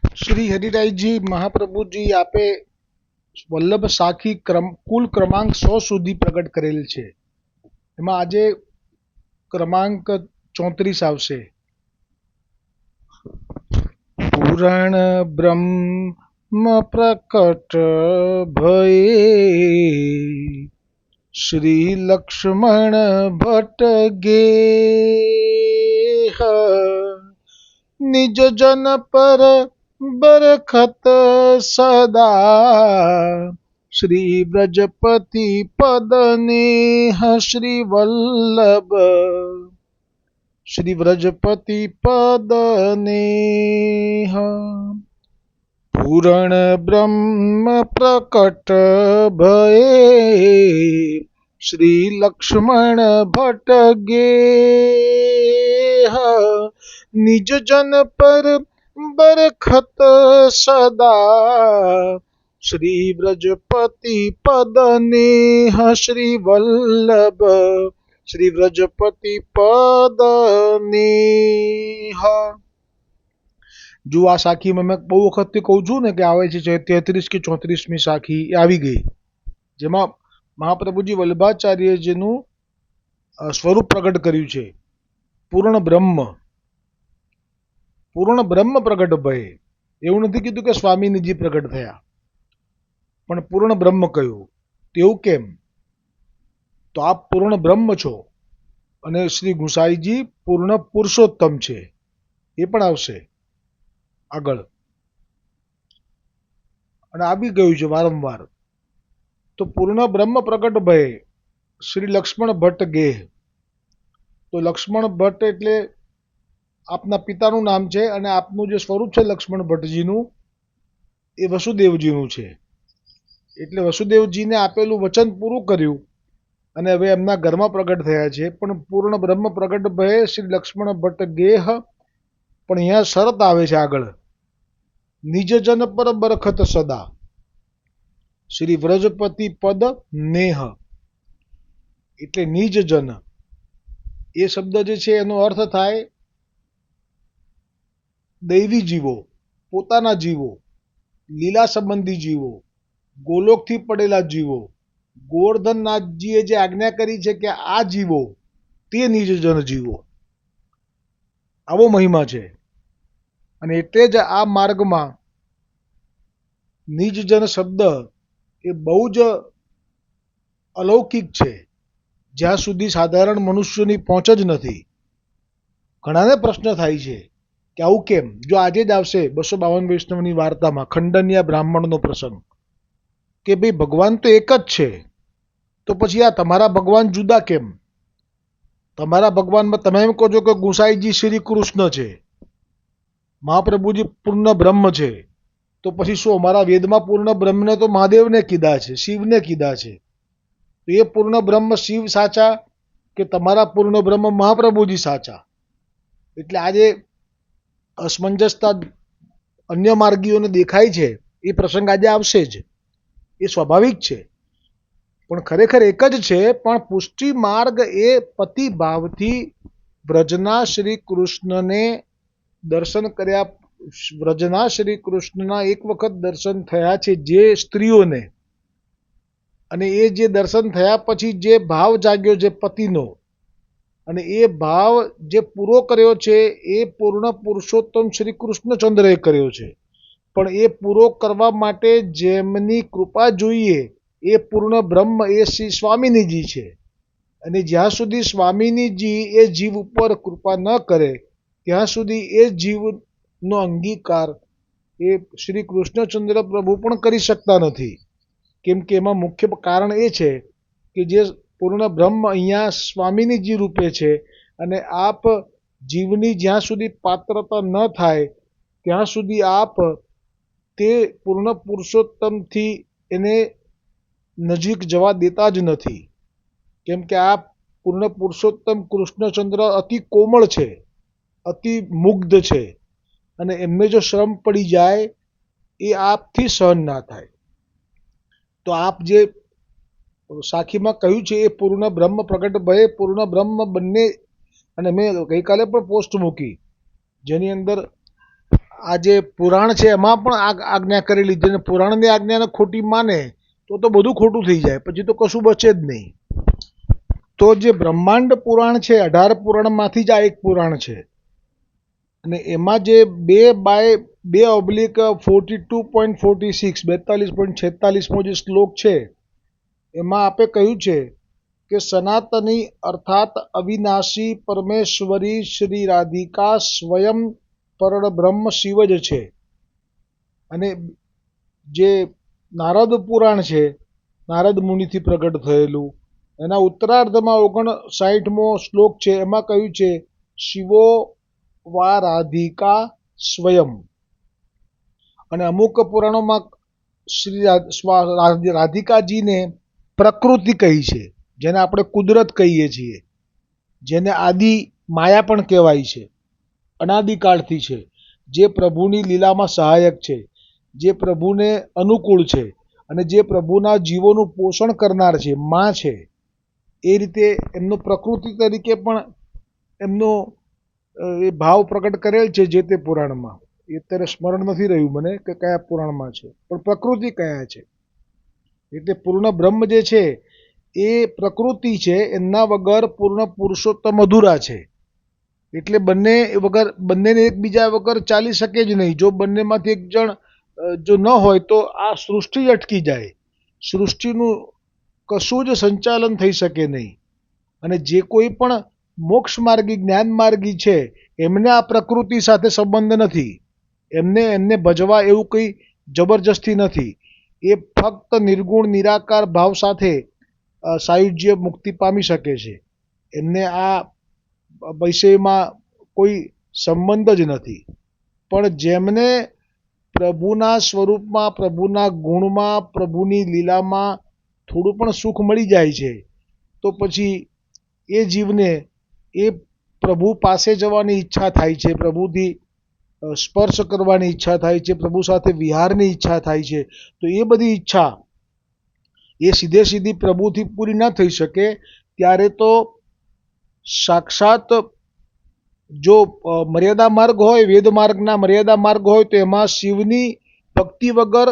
श्री हरिराय जी महाप्रभु जी आपे वल्लभ साखी कुल क्रमांक 100 સુધી પ્રગટ કરેલ છે. એમાં આજે ક્રમાંક 34 આવશે. પુરાણ બ્રહ્મ પ્રકટ ભયે શ્રી લક્ષ્મણ ભટ્ટ ગેહ નિજ જન પર बरखत सदा श्री ब्रजपति पदनेह श्री वल्लभ श्री ब्रजपति पदनेह पूर्ण ब्रह्म प्रकट भये श्री लक्ष्मण भट्ट गेह निज जन पर बरखत सदा श्री ब्रजपति पदनेह श्री वल्लभ श्री ब्रजपति पदनेह. जो आ साखी में मैं बहु वखत कहूँ छू ने कि आवे छे 33 की 34મી साखी આવી ગઈ, જેમાં મહાપ્રભુજી વલ્લભાચાર્યજીનું સ્વરૂપ પ્રગટ કર્યું છે. પૂર્ણ બ્રહ્મ પ્રગટ ભય. એવું નથી કીધું કે સ્વામીજી પ્રગટ થયા, પણ પૂર્ણ બ્રહ્મ કહ્યું. તેવું કેમ? તો આપ પૂર્ણ બ્રહ્મ છો અને શ્રી ગુસાઈજી પૂર્ણ પુરુષોત્તમ છે. એ પણ આવશે આગળ, અને આવી ગયું છે વારંવાર. તો પૂર્ણ બ્રહ્મ પ્રગટ ભય શ્રી લક્ષ્મણ ભટ્ટ ગેહ. તો લક્ષ્મણ ભટ્ટ એટલે આપના પિતાનું નામ છે અને આપનું જે સ્વરૂપ છે લક્ષ્મણ ભટ્ટજીનું એ વસુદેવજીનું છે. એટલે વસુદેવજીને આપેલું વચન પૂરું કર્યું અને હવે એમના ઘરમાં પ્રગટ થયા છે. પણ પૂર્ણ બ્રહ્મ પ્રગટ ભયે શ્રી લક્ષ્મણ ભટ્ટ ગેહ. પણ અહીંયા શરત આવે છે આગળ, નિજ જન પર બરખત સદા શ્રી વ્રજપતિ પદ નેહ. એટલે નિજ જન એ શબ્દ જે છે એનો અર્થ થાય દૈવી જીવો, પોતાના જીવો, લીલા સંબંધી જીવો, ગોલોકથી પડેલા જીવો. ગોવર્ધનનાથજીએ જે આજ્ઞા કરી છે કે આ જીવો તે નિજજન જીવો, આવો મહિમા છે. અને એટલે જ આ માર્ગમાં નિજજન શબ્દ એ બહુ જ અલૌકિક છે, જ્યાં સુધી સાધારણ મનુષ્યોની પહોંચ જ નથી. ઘણાને પ્રશ્ન થાય છે કે આવું કેમ? જો આજે જ આવશે 252 વૈષ્ણવની વાર્તામાં ખંડનીયા બ્રાહ્મણનો પ્રસંગ કે ભાઈ ભગવાન તો એક જ છે, તો પછી આ તમારા ભગવાન જુદા કેમ? તમારા ભગવાનમાં તમે એમ કહો છો કે ગુસાઈજી શ્રી કૃષ્ણ છે, મહાપ્રભુજી પૂર્ણ બ્રહ્મ છે, તો પછી શું અમારા વેદમાં પૂર્ણ બ્રહ્મને તો મહાદેવને કીધા છે, શિવને કીધા છે. તો એ પૂર્ણ બ્રહ્મ શિવ સાચા કે તમારા પૂર્ણ બ્રહ્મ મહાપ્રભુજી સાચા? એટલે આજે અસમંજસતા અન્ય માર્ગીઓને દેખાય છે. એ પ્રસંગ આજે આવશે જ, એ સ્વાભાવિક છે. પણ ખરેખર એક જ છે. પણ પુષ્ટિ માર્ગ એ પતિ ભાવથી વ્રજના શ્રી કૃષ્ણને દર્શન કર્યા, વ્રજના શ્રી કૃષ્ણના એક વખત દર્શન થયા છે જે સ્ત્રીઓને, અને એ જે દર્શન થયા પછી જે ભાવ જાગ્યો છે પતિનો, અને એ ભાવ જે પૂરો કર્યો છે એ પૂર્ણ પુરુષોત્તમ શ્રી કૃષ્ણચંદ્રએ કર્યો છે. પણ એ પૂરો કરવા માટે જેમની કૃપા જોઈએ એ પૂર્ણ બ્રહ્મ એ શ્રી સ્વામિનીજી છે. અને જ્યાં સુધી સ્વામિનીજી એ જીવ ઉપર કૃપા ન કરે ત્યાં સુધી એ જીવનો અંગીકાર એ શ્રી કૃષ્ણચંદ્ર પ્રભુ પણ કરી શકતા નથી. કેમ કે એમાં મુખ્ય કારણ એ છે કે જે પૂર્ણ બ્રહ્મ અહીંયા સ્વામિનીજી રૂપે છે, અને આપ જીવની જ્યાં સુધી પાત્રતા ન થાય ત્યાં સુધી આપ તે પૂર્ણ પુરુષોત્તમથી એને નજીક જવા દેતા જ નથી. કેમ કે આ પૂર્ણ પુરુષોત્તમ કૃષ્ણચંદ્ર અતિ કોમળ છે, અતિ મુગ્ધ છે, અને એમને જો શ્રમ પડી જાય એ આપથી સહન ના થાય. તો આપ જે સાખીમાં કહ્યું છે એ પૂર્ણ બ્રહ્મ પ્રગટ ભયે પૂર્ણ બ્રહ્મ બંને. અને મેં ગઈકાલે પણ પોસ્ટ મૂકી જેની અંદર આ જે પુરાણ છે એમાં પણ આજ્ઞા કરેલી છે, અને પુરાણની આજ્ઞાને ખોટી માને તો બધું ખોટું થઈ જાય, પછી તો કશું બચે જ નહીં. તો જે બ્રહ્માંડ પુરાણ છે 18 પુરાણમાંથી જ આ એક પુરાણ છે, અને એમાં જે 2/2/42.46 42.46મો જે શ્લોક છે એમાં આપે કહ્યું છે કે સનાતની અર્થાત અવિનાશી પરમેશ્વરી શ્રી રાધિકા સ્વયં પરબ્રહ્મ શિવ જ છે. અને જે નારદ પુરાણ છે, નારદ મુનિથી પ્રગટ થયેલું, એના ઉત્તરાર્ધમાં 59મો શ્લોક છે, એમાં કહ્યું છે શિવો વા રાધિકા સ્વયં. અને અમુક પુરાણોમાં શ્રી રાધિકાજીને પ્રકૃતિ કહી છે, જેને આપણે કુદરત કહીએ છીએ, જેને આદિ માયા પણ કહેવાય છે, અનાદિકાળથી છે, જે પ્રભુની લીલામાં સહાયક છે, જે પ્રભુને અનુકૂળ છે, અને જે પ્રભુના જીવોનું પોષણ કરનાર છે, માં છે. એ રીતે એમનો પ્રકૃતિ તરીકે પણ એમનો એ ભાવ પ્રગટ કરેલ છે જે તે પુરાણમાં. એ અત્યારે સ્મરણ નથી રહ્યું મને કે કયા પુરાણમાં છે, પણ પ્રકૃતિ કયા છે. એટલે પૂર્ણ બ્રહ્મ જે છે એ પ્રકૃતિ છે, એમના વગર પૂર્ણ પુરુષોત્તમ અધૂરા છે. એટલે બંનેને એકબીજા વગર ચાલી શકે જ નહીં. જો બંનેમાંથી એક જણ જો ન હોય તો આ સૃષ્ટિ જ અટકી જાય, સૃષ્ટિનું કશું જ સંચાલન થઈ શકે નહીં. અને જે કોઈ પણ મોક્ષ માર્ગી જ્ઞાન માર્ગી છે એમને આ પ્રકૃતિ સાથે સંબંધ નથી. એમને ભજવા એવું કંઈ જબરજસ્તી નથી. એ ફક્ત નિર્ગુણ નિરાકાર ભાવ સાથે સાયુજ્ય મુક્તિ પામી શકે છે. એમને આ વિષયમાં કોઈ સંબંધ જ નથી. પણ જેમને પ્રભુના સ્વરૂપમાં, પ્રભુના ગુણમાં, પ્રભુની લીલામાં થોડું પણ સુખ મળી જાય છે તો પછી એ જીવને એ પ્રભુ પાસે જવાની ઈચ્છા થાય છે, પ્રભુથી સ્પર્શ કરવાની ઈચ્છા થાય છે, પ્રભુ સાથે વિહારની ઈચ્છા થાય છે. તો એ બધી ઈચ્છા એ સીધી પ્રભુથી પૂરી ન થઈ શકે. ત્યારે તો સાક્ષાત જો મર્યાદા માર્ગ હોય, વેદ માર્ગના મર્યાદા માર્ગ હોય, તો એમાં શિવની ભક્તિ વગર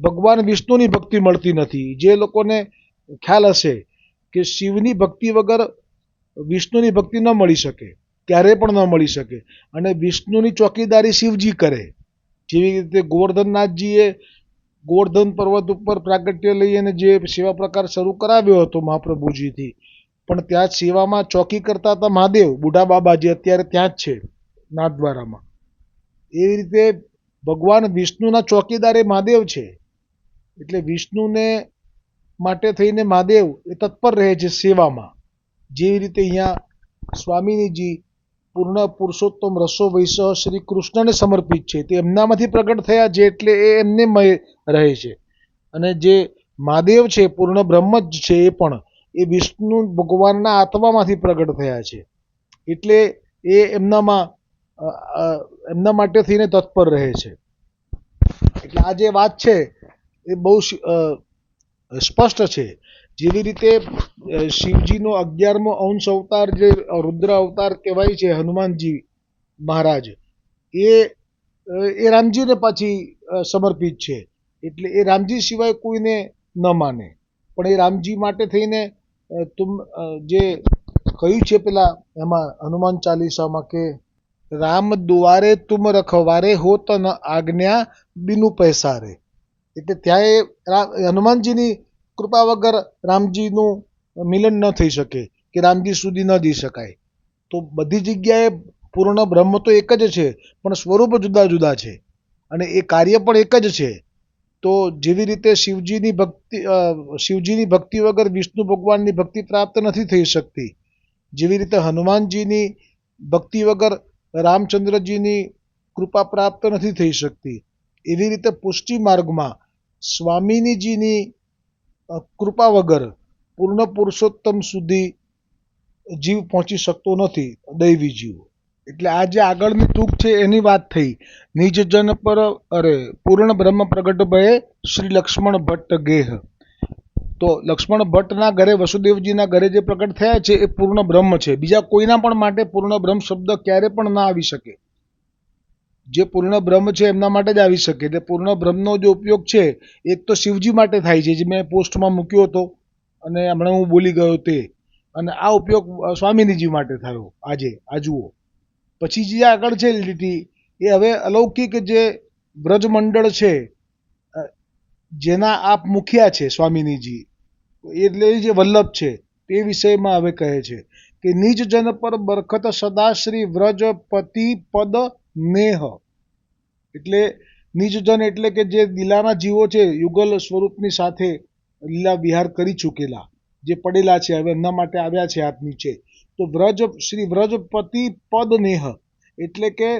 ભગવાન વિષ્ણુની ભક્તિ મળતી નથી. જે લોકોને ખ્યાલ હશે કે શિવની ભક્તિ વગર વિષ્ણુની ભક્તિ ન મળી શકે, ક્યારેય પણ ન મળી શકે. અને વિષ્ણુની ચોકીદારી શિવજી કરે. જેવી રીતે ગોવર્ધનનાથજીએ ગોવર્ધન પર્વત ઉપર પ્રાગટ્ય લઈ અને જે સેવા પ્રકાર શરૂ કરાવ્યો હતો મહાપ્રભુજીથી, પણ ત્યાં જ સેવામાં ચોકી કરતા હતા મહાદેવ, બુઢા બાબાજી અત્યારે ત્યાં જ છે નાથદ્વારામાં. એવી રીતે ભગવાન વિષ્ણુના ચોકીદાર એ મહાદેવ છે. એટલે વિષ્ણુને માટે થઈને મહાદેવ એ તત્પર રહે છે સેવામાં. જેવી રીતે અહીંયા સ્વામિનીજી પૂર્ણ પુરુષોત્તમ રસો વૈસહ શ્રી કૃષ્ણને સમર્પિત છે, તે એમનામાંથી પ્રગટ થયા છે એટલે એ એમનેમય રહે છે. અને જે મહાદેવ છે પૂર્ણ બ્રહ્મ જ છે, એ પણ એ વિષ્ણુ ભગવાનના આત્મામાંથી પ્રગટ થયા છે. એટલે એ એમના માટે થઈને તત્પર રહે છે. એટલે આ જે વાત છે એ બહુ સ્પષ્ટ છે. જેવી રીતે શિવજીનો 11મો અંશ અવતાર જે રુદ્ર અવતાર કહેવાય છે, હનુમાનજી મહારાજ, એ રામજીને પાછી સમર્પિત છે. એટલે એ રામજી સિવાય કોઈને ન માને. પણ એ રામજી માટે થઈને જે કહ્યું છે પેલા એમાં હનુમાન ચાલીસામાં કે રામ દુઆરે તુમ રખવારે હોત ન આજ્ઞા બિનુ પૈસારે. એટલે ત્યાં એ હનુમાનજીની કૃપા વગર રામજીનું મિલન ન થઈ શકે, કે રામજી સુધી ન જઈ શકાય. તો બધી જગ્યાએ પૂર્ણ બ્રહ્મ તો એક જ છે, પણ સ્વરૂપ જુદા જુદા છે, અને એ કાર્ય પણ એક જ છે. તો જેવી રીતે શિવજીની ભક્તિ વગર વિષ્ણુ ભગવાનની ભક્તિ પ્રાપ્ત નથી થઈ શકતી, જેવી રીતે હનુમાનજીની ભક્તિ વગર રામચંદ્રજીની કૃપા પ્રાપ્ત નથી થઈ શકતી, એવી રીતે પુષ્ટિ માર્ગમાં સ્વામિનીજીની કૃપા વગર પૂર્ણ પુરુષોત્તમ સુધી જીવ પહોંચી શકતો નથી, દૈવી જીવ. એટલે આ જે આગળની તૂક છે એની વાત થઈ. નિજ જન પર પૂર્ણ બ્રહ્મ પ્રગટ ભયે શ્રી લક્ષ્મણ ભટ્ટ ગેહ. તો લક્ષ્મણ ભટ્ટના ઘરે, વસુદેવજીના ઘરે જે પ્રગટ થયા છે એ પૂર્ણ બ્રહ્મ છે. બીજા કોઈના પણ માટે પૂર્ણ બ્રહ્મ શબ્દ ક્યારે પણ ના આવી શકે. જે પૂર્ણ બ્રહ્મ છે એમના માટે જ આવી શકે. એટલે પૂર્ણ બ્રહ્મનો જે ઉપયોગ છે એક તો શિવજી માટે થાય છે, જે મેં પોસ્ટમાં મૂક્યો હતો અને હમણાં હું બોલી ગયો તે, અને આ ઉપયોગ સ્વામિનીજી માટે થયો આજે. આ જુઓ, પછી જે આગળ છે લીટી એ હવે અલૌકિક જે બ્રજમંડળ છે, જેના આપ મુખિયા છે સ્વામિનીજી, એટલે જે વલ્લભ છે તે વિષયમાં હવે કહે છે કે નિજ જન પર બરખત સદા શ્રી વ્રજપતિ પદ નેહ. એટલે નિજજન એટલે કે જે લીલાના જીવો છે, યુગલ સ્વરૂપની સાથે લીલા વિહાર કરી ચૂકેલા જે પડેલા છે, હવે એમના માટે આવ્યા છે આપ નીચે. તો શ્રી વ્રજપતિ પદ નેહ એટલે કે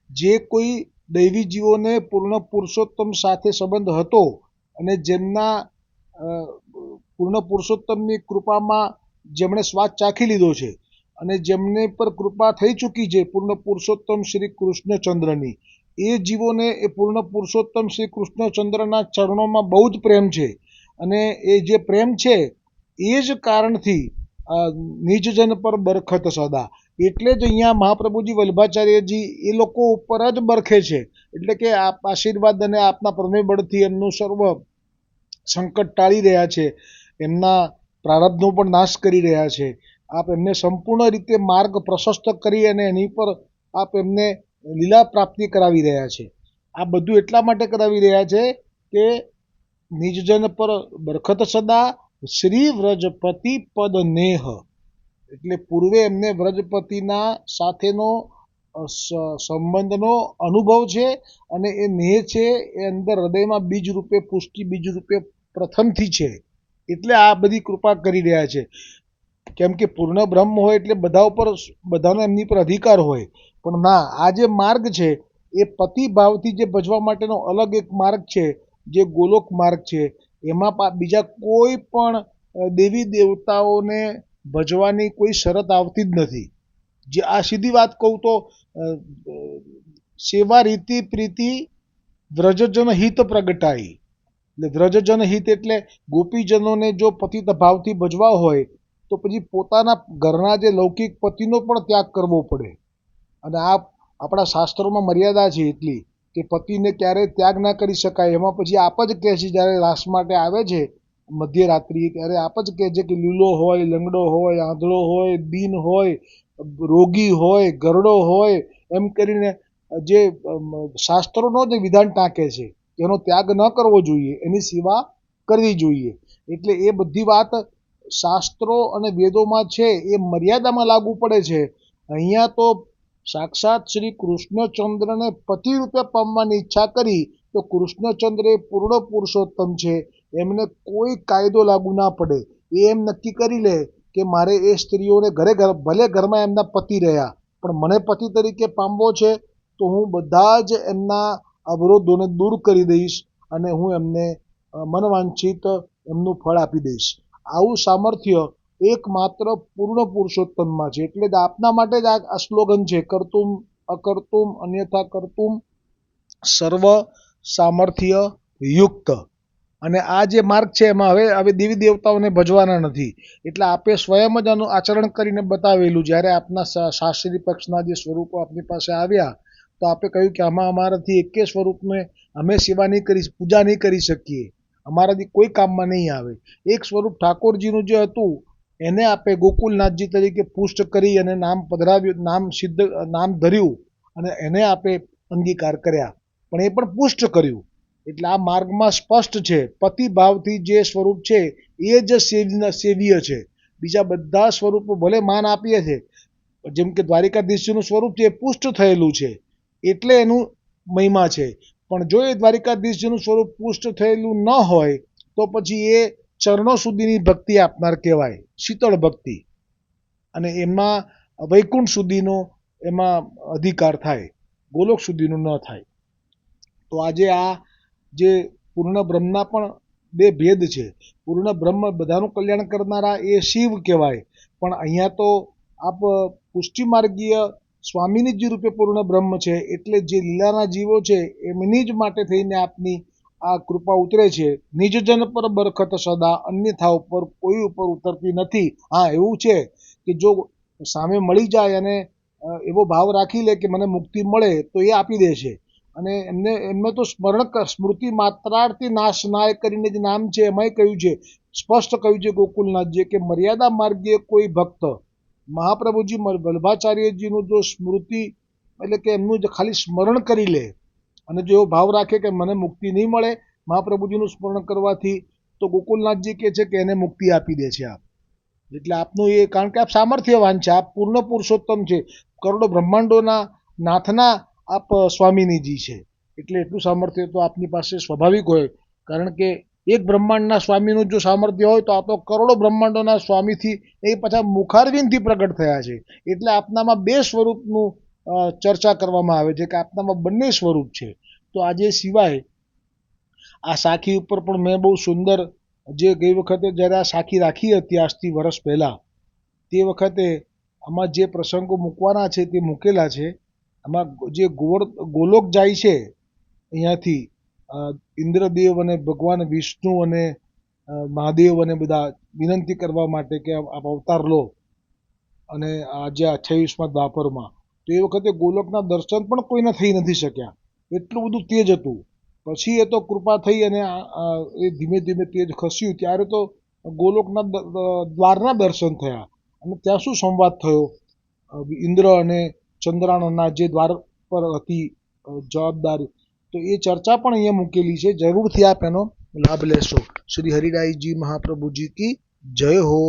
જે કોઈ દૈવી જીવોને પૂર્ણ પુરુષોત્તમ સાથે સંબંધ હતો અને જેમના પૂર્ણ પુરુષોત્તમની કૃપામાં જેમણે સ્વાદ ચાખી લીધો છે અને જેમને પર કૃપા થઈ ચૂકી છે પૂર્ણ પુરુષોત્તમ શ્રી કૃષ્ણચંદ્રની, એ જીવોને એ પૂર્ણ પુરુષોત્તમ શ્રી કૃષ્ણચંદ્રના ચરણોમાં બહુ જ પ્રેમ છે. અને એ જે પ્રેમ છે એ જ કારણથી નિજજન પર બરખત સદા, એટલે જ અહીંયા મહાપ્રભુજી વલ્લભાચાર્યજી એ લોકો ઉપર જ બરખે છે. એટલે કે આપ આશીર્વાદ અને આપના પ્રમેય બળથી એમનું સર્વ સંકટ ટાળી રહ્યા છે, એમના પ્રારબ્ધનો પણ નાશ કરી રહ્યા છે. આપ એમને સંપૂર્ણ રીતે માર્ગ પ્રશસ્ત કરી અને એની પર આપ એમને લીલા પ્રાપ્તિ કરાવી રહ્યા છે. આ બધું એટલા માટે કરાવી રહ્યા છે કે નિજજન પર બરખત સદા શ્રી વ્રજપતિ પદ નેહ, એટલે પૂર્વે એમને વ્રજપતિના સાથેનો સંબંધનો અનુભવ છે અને એ નેહ છે એ અંદર હૃદયમાં બીજ રૂપે, પુષ્ટિ બીજ રૂપે પ્રથમથી છે. એટલે આ બધી કૃપા કરી રહ્યા છે. કેમ કે પૂર્ણ બ્રહ્મ હોય એટલે બધા ઉપર, બધાનો એમની પર અધિકાર હોય, પણ ના, આ જે માર્ગ છે એ પતિ ભાવથી જે ભજવા માટેનો અલગ એક માર્ગ છે, જે ગોલોક માર્ગ છે. એમાં બીજા કોઈ પણ દેવી દેવતાઓને ભજવાની કોઈ શરત આવતી જ નથી. જે આ સીધી વાત કહું તો સેવા રીતિ પ્રીતિ વ્રજજન હિત પ્રગટાઈ, એટલે વ્રજજન હિત એટલે ગોપીજનોને જો પતિત ભાવથી ભજવા હોય તો પછી પોતાના ઘરના જે લૌકિક પતિનો પણ ત્યાગ કરવો પડે. અને આ આપણા શાસ્ત્રોમાં મર્યાદા છે એટલી કે પતિને ક્યારેય ત્યાગ ના કરી શકાય. એમાં પછી આપ જ કહે છે, જ્યારે રાસ માટે આવે છે મધ્યરાત્રિએ, ત્યારે આપ જ કહે છે કે લીલો હોય, લંગડો હોય, આંધળો હોય, દીન હોય, રોગી હોય, ગરડો હોય, એમ કરીને જે શાસ્ત્રોનો જે વિધાન ટાંકે છે એનો ત્યાગ ન કરવો જોઈએ, એની સેવા કરવી જોઈએ. એટલે એ બધી વાત શાસ્ત્રો અને વેદોમાં છે એ મર્યાદામાં લાગુ પડે છે. અહીંયા તો સાક્ષાત શ્રી કૃષ્ણચંદ્રને પતિ રૂપે પામવાની ઈચ્છા કરી તો કૃષ્ણચંદ્ર એ પૂર્ણ પુરુષોત્તમ છે, એમને કોઈ કાયદો લાગુ ના પડે. એ એમ નક્કી કરી લે કે મારે એ સ્ત્રીઓને ભલે ઘરમાં એમના પતિ રહ્યા, પણ મને પતિ તરીકે પામવો છે તો હું બધા જ એમના અવરોધોને દૂર કરી દઈશ અને હું એમને મનવાંછિત એમનું ફળ આપી દઈશ. આવું સામર્થ્ય એકમાત્ર પૂર્ણ પુરુષોત્તમમાં છે. એટલે જ આપના માટે જ આ સ્લોગન છે, કર્તુમ અકર્તુમ અન્યથા કર્તુમ સર્વ સામર્થ્ય યુક્ત. અને આ જે માર્ગ છે એમાં હવે દેવી દેવતાઓને ભજવાના નથી. એટલે આપે સ્વયં જ આનું આચરણ કરીને બતાવેલું. જ્યારે આપના શાસ્ત્રી પક્ષના જે સ્વરૂપો આપની પાસે આવ્યા તો આપે કહ્યું કે આમાં અમારાથી એકે સ્વરૂપને અમે સેવા નહીં કરી, પૂજા નહીં કરી શકીએ, અમારાથી કોઈ કામમાં નહીં આવે. એક સ્વરૂપ ઠાકોરજીનું જે હતું એને આપે ગોકુલનાથજી તરીકે પુષ્ટ કરી અને નામ પધરાવ્યું, નામ ધર્યું અને એને આપે અંગીકાર કર્યા, પણ એ પણ પુષ્ટ કર્યું. એટલે આ માર્ગમાં સ્પષ્ટ છે પતિ ભાવથી જે સ્વરૂપ છે એ જ સેવ્ય છે. બીજા બધા સ્વરૂપો ભલે માન આપીએ છે, જેમ કે દ્વારિકાધીશનું સ્વરૂપ છે એ પુષ્ટ થયેલું છે એટલે એનું મહિમા છે. પણ જો એ દ્વારિકાધીશનું સ્વરૂપ પુષ્ટ થયેલું ન હોય તો પછી એ ચરણો સુધીની ભક્તિ આપનાર કહેવાય, શીતળ ભક્તિ, અને એમાં વૈકુંઠ સુધીનો એમાં અધિકાર થાય, ગોલોક સુધીનું ન થાય. તો આજે આ જે પૂર્ણ બ્રહ્મના પણ બે ભેદ છે. પૂર્ણ બ્રહ્મ બધાનું કલ્યાણ કરનારા એ શિવ કહેવાય, પણ અહીંયા તો આપ પુષ્ટિમાર્ગીય સ્વામિનીજી રૂપે પૂર્ણ બ્રહ્મ છે. એટલે જે લીલાના જીવો છે એમની જ માટે થઈને આપની આ કૃપા ઉતરે છે. નિજજન પર બરખત સદા, અન્યથા ઉપર કોઈ ઉપર ઉતરતી નથી. હા, એવું છે કે જો સામે મળી જાય અને એવો ભાવ રાખી લે કે મને મુક્તિ મળે તો એ આપી દે છે. અને એમને તો સ્મૃતિ માત્રાર્થી નાશ નાય કરીને જે નામ છે એમાંય કહ્યું છે, સ્પષ્ટ કહ્યું છે ગોકુલનાથજીએ કે મર્યાદા માર્ગે કોઈ ભક્ત મહાપ્રભુજી વલ્ભાચાર્યજીનું જો સ્મૃતિ એટલે કે એમનું જે ખાલી સ્મરણ કરી લે અને જો એવો ભાવ રાખે કે મને મુક્તિ નહીં મળે મહાપ્રભુજીનું સ્મરણ કરવાથી, તો ગોકુલનાથજી કહે છે કે એને મુક્તિ આપી દે છે આપ. એટલે આપનું એ, કારણ કે આપ સામર્થ્યવાન છે, આપ પૂર્ણ પુરુષોત્તમ છે, કરોડો બ્રહ્માંડોના નાથના આપ સ્વામિનીજી છે. એટલે એટલું સામર્થ્ય તો આપની પાસે સ્વાભાવિક હોય, કારણ કે એક બ્રહ્માંડના સ્વામીનું જો સામર્થ્ય હોય તો આ તો કરોડો બ્રહ્માંડોના સ્વામીથી એ પાછા મુખારવિંદથી પ્રગટ થયા છે. એટલે આપનામાં બે સ્વરૂપનું ચર્ચા કરવામાં આવે છે કે આપનામાં બંને સ્વરૂપ છે. તો આજે સિવાય આ સાખી ઉપર પણ મેં બહુ સુંદર, જે ગઈ વખતે જ્યારે આ સાખી રાખી હતી આજથી વર્ષ પહેલાં, તે વખતે આમાં જે પ્રસંગો મૂકવાના છે તે મૂકેલા છે. આમાં જે ગોલોક જાય છે અહીંયાથી ઇન્દ્રદેવ અને ભગવાન વિષ્ણુ અને મહાદેવ અને બધા વિનંતી કરવા માટે કે આપ અવતાર લો, અને આજે 28મા દ્વાપરમાં, તો એ વખતે ગોલોકના દર્શન પણ કોઈને થઈ નથી શક્યા, એટલું બધું તેજ હતું. પછી એ તો કૃપા થઈ અને એ ધીમે ધીમે તેજ ખસ્યું, ત્યારે તો ગોલોકના દ્વારના દર્શન થયા. અને ત્યાં શું સંવાદ થયો ઇન્દ્ર અને ચંદ્રાનના જે દ્વાર પર હતી જવાબદારી, તો એ ચર્ચા પણ અહીંયા મૂકેલી છે. જરૂરથી આપ એનો લાભ લેશો. શ્રી હરિરાયજી મહાપ્રભુજી કી જય હો.